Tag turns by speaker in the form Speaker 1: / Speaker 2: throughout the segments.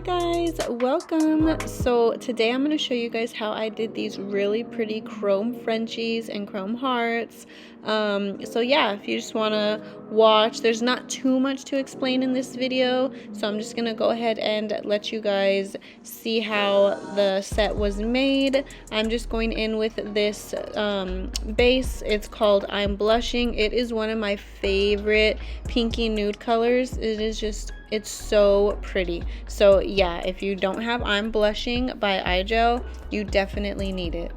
Speaker 1: guys, welcome. So today I'm going to show you guys how I did these really pretty chrome Frenchies and chrome hearts. So yeah, if you just want to watch, there's not too much to explain in this video, so I'm just going to go ahead and let you guys see how the set was made. I'm just going in with this base. It's called I'm Blushing. It is one of my favorite pinky nude colors. It's so pretty. So yeah, if you don't have I'm Blushing by iGel, you definitely need it.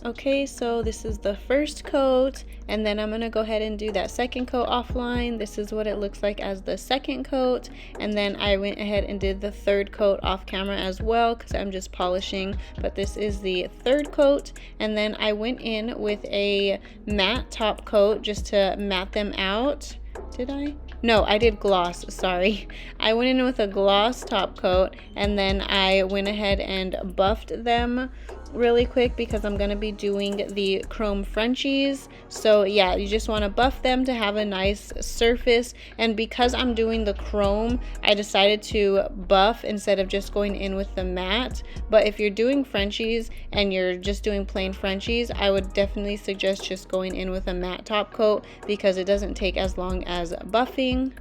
Speaker 1: Okay, so this is the first coat, and then I'm gonna go ahead and do that second coat offline. This is what it looks like as the second coat, and then I went ahead and did the third coat off camera as well because I'm just polishing, but this is the third coat. And then I went in with a matte top coat just to matte them out. Did I? No, I did gloss, sorry. I went in with a gloss top coat, and then I went ahead and buffed them really quick because I'm going to be doing the chrome Frenchies. So yeah, you just want to buff them to have a nice surface. And because I'm doing the chrome, I decided to buff instead of just going in with the matte. But if you're doing Frenchies and you're just doing plain Frenchies, I would definitely suggest just going in with a matte top coat because it doesn't take as long as buffing.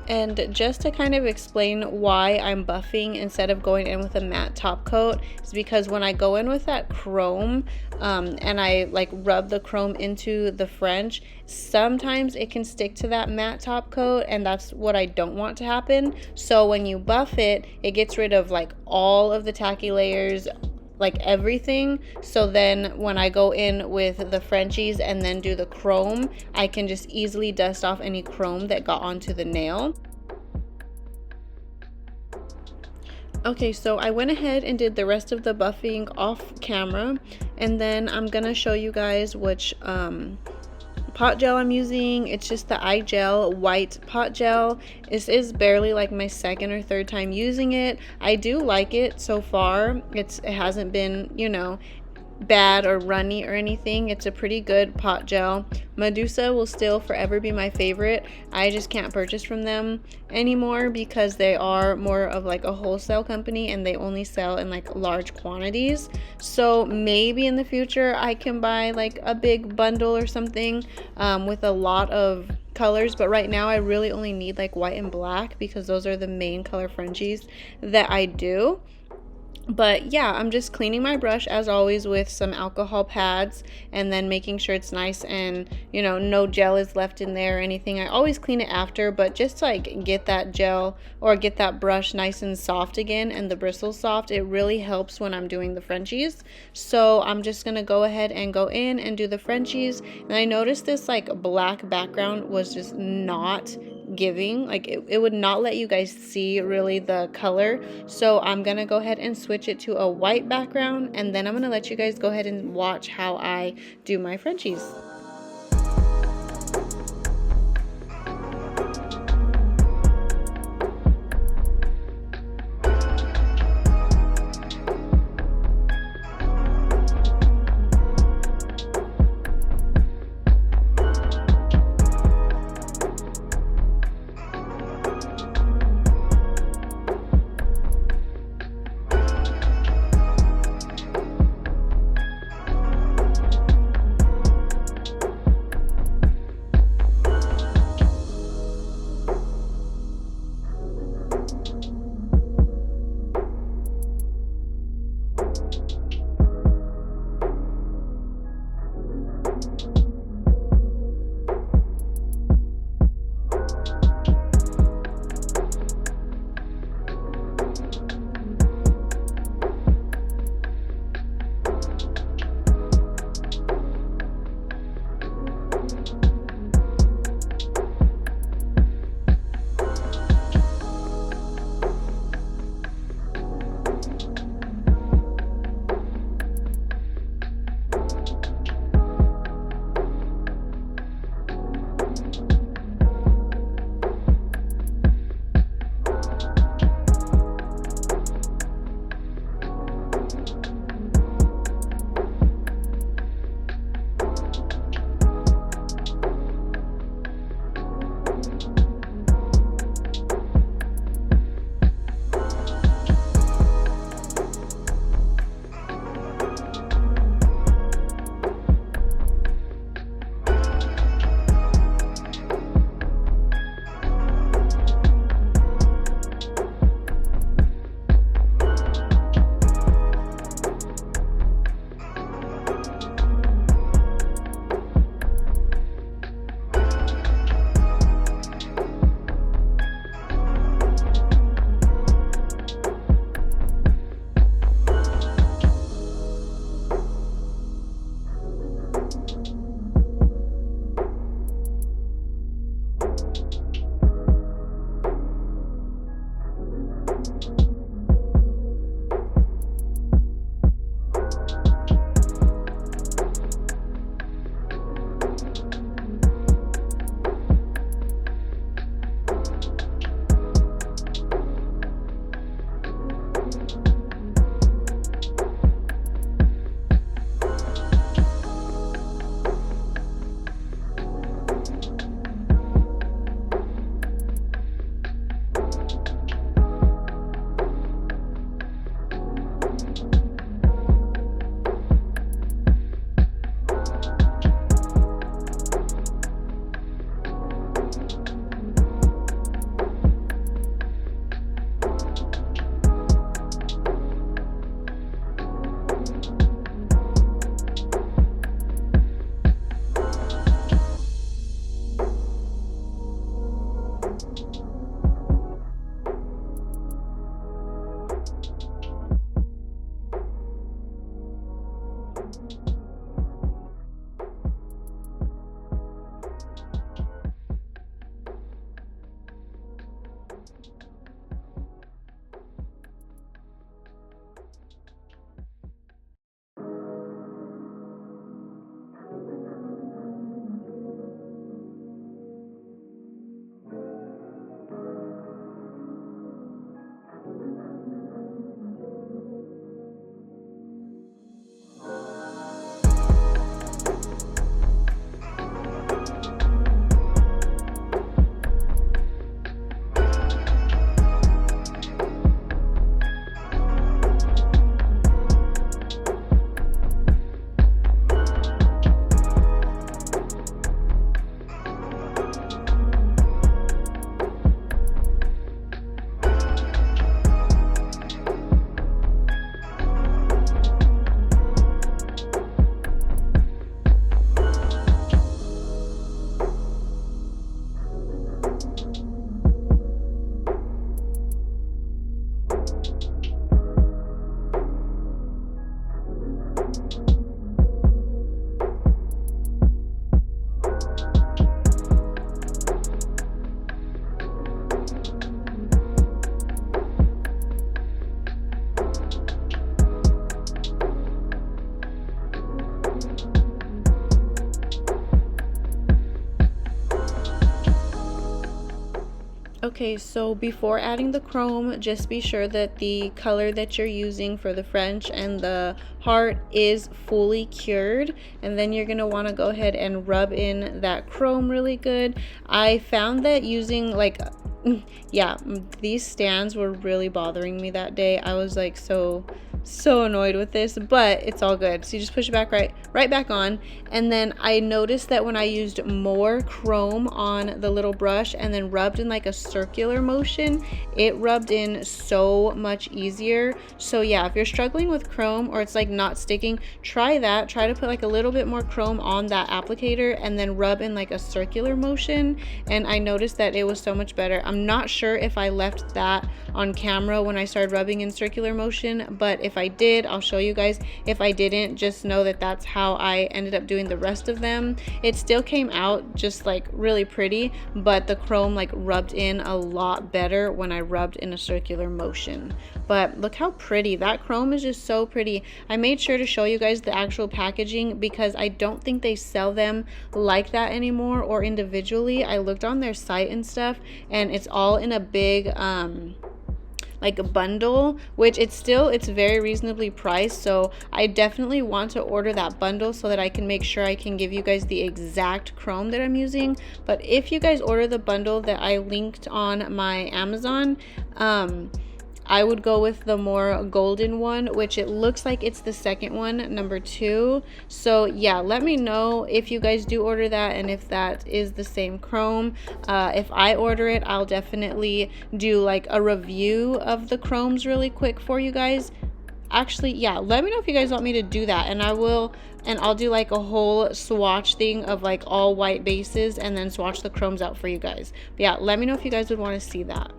Speaker 1: And just to kind of explain why I'm buffing instead of going in with a matte top coat is because when I go in with that chrome and I like rub the chrome into the French, sometimes it can stick to that matte top coat, and that's what I don't want to happen. So when you buff it, it gets rid of like all of the tacky layers, like everything. So then when I go in with the Frenchies and then do the chrome, I can just easily dust off any chrome that got onto the nail. Okay, so I went ahead and did the rest of the buffing off camera, and then I'm gonna show you guys which pot gel I'm using. It's just the iGel white pot gel. This is barely like my second or third time using it. I do like it so far. It hasn't been, you know, bad or runny or anything. It's a pretty good pot gel. Medusa will still forever be my favorite. I just can't purchase from them anymore because they are more of like a wholesale company and they only sell in like large quantities. So maybe in the future I can buy like a big bundle or something with a lot of colors, but right now I really only need like white and black because those are the main color Frenchies that I do. But yeah, I'm just cleaning my brush as always with some alcohol pads and then making sure it's nice and, you know, no gel is left in there or anything. I always clean it after, but just to like get that gel or get that brush nice and soft again and the bristles soft, it really helps when I'm doing the Frenchies. So I'm just gonna go ahead and go in and do the Frenchies. And I noticed this like black background was just not giving, like it would not let you guys see really the color. So I'm gonna go ahead and switch it to a white background, and then I'm gonna let you guys go ahead and watch how I do my Frenchies. Okay, so before adding the chrome, just be sure that the color that you're using for the French and the heart is fully cured, and then you're going to want to go ahead and rub in that chrome really good. I found that using like yeah, these stands were really bothering me that day. I was like so annoyed with this, but it's all good. So you just push it back right back on. And then I noticed that when I used more chrome on the little brush and then rubbed in like a circular motion, it rubbed in so much easier. So yeah, if you're struggling with chrome or it's like not sticking, try that. Try to put like a little bit more chrome on that applicator and then rub in like a circular motion, and I noticed that it was so much better. I'm not sure if I left that on camera when I started rubbing in circular motion, but if I did, I'll show you guys. If I didn't, just know that that's how I ended up doing the rest of them. It still came out just like really pretty, but the chrome like rubbed in a lot better when I rubbed in a circular motion. But look how pretty that chrome is, just so pretty. I made sure to show you guys the actual packaging because I don't think they sell them like that anymore or individually. I looked on their site and stuff, and it's all in a big like a bundle, which it's very reasonably priced. So I definitely want to order that bundle so that I can make sure I can give you guys the exact chrome that I'm using. But if you guys order the bundle that I linked on my Amazon, I would go with the more golden one, which it looks like it's the second one, number 2. So yeah, let me know if you guys do order that and if that is the same chrome. If I order it, I'll definitely do like a review of the chromes really quick for you guys. Actually, yeah, let me know if you guys want me to do that, and I will, and I'll do like a whole swatch thing of like all white bases and then swatch the chromes out for you guys. But yeah, let me know if you guys would want to see that.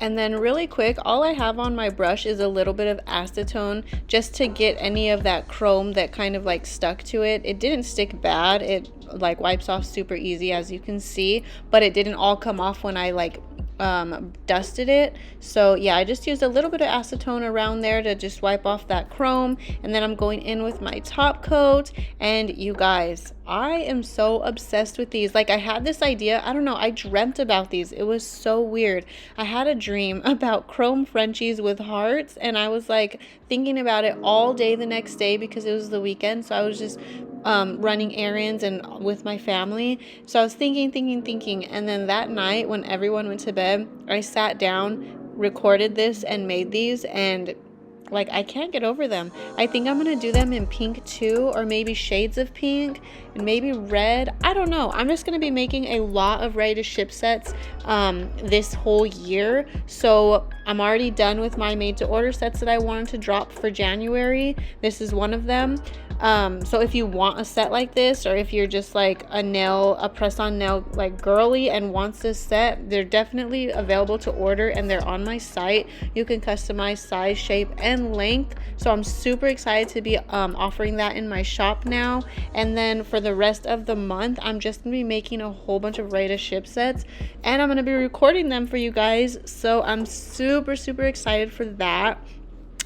Speaker 1: And then really quick, all I have on my brush is a little bit of acetone just to get any of that chrome that kind of like stuck to it. It didn't stick bad. It like wipes off super easy, as you can see, but it didn't all come off when I like dusted it. So yeah, I just used a little bit of acetone around there to just wipe off that chrome, and then I'm going in with my top coat. And you guys, I am so obsessed with these. Like, I had this idea, I don't know, I dreamt about these. It was so weird. I had a dream about chrome Frenchies with hearts, and I was like thinking about it all day the next day because it was the weekend. So I was just running errands and with my family. So I was thinking, and then that night when everyone went to bed, I sat down, recorded this, and made these, and like, I can't get over them. I think I'm gonna do them in pink too, or maybe shades of pink and maybe red. I don't know. I'm just gonna be making a lot of ready to ship sets this whole year. So I'm already done with my made to order sets that I wanted to drop for January. This is one of them. So if you want a set like this, or if you're just like a press-on nail like girly and wants this set, they're definitely available to order, and they're on my site. You can customize size, shape, and length. So I'm super excited to be offering that in my shop now. And then for the rest of the month, I'm just gonna be making a whole bunch of ready to ship sets, and I'm gonna be recording them for you guys. So I'm super excited for that.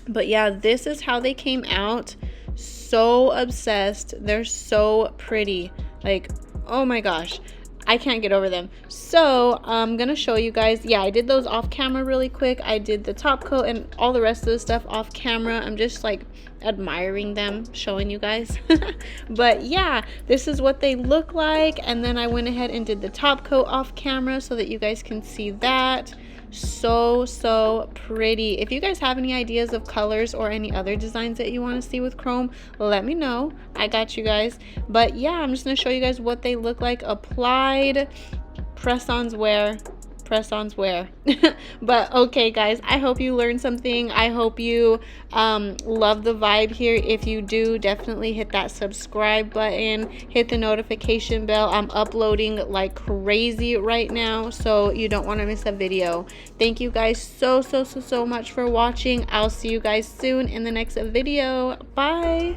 Speaker 1: But yeah, this is how they came out. So obsessed. They're so pretty. Like, oh my gosh, I can't get over them. So I'm gonna show you guys. Yeah, I did those off camera really quick. I did the top coat and all the rest of the stuff off camera. I'm just like admiring them, showing you guys. But yeah, this is what they look like. And then I went ahead and did the top coat off camera so that you guys can see that. So pretty. If you guys have any ideas of colors or any other designs that you want to see with chrome, let me know. I got you guys. But yeah, I'm just going to show you guys what they look like applied. Press-ons wear. But okay guys, I hope you learned something. I hope you love the vibe here. If you do, definitely hit that subscribe button, hit the notification bell. I'm uploading like crazy right now, so you don't want to miss a video. Thank you guys so much for watching. I'll see you guys soon in the next video. Bye.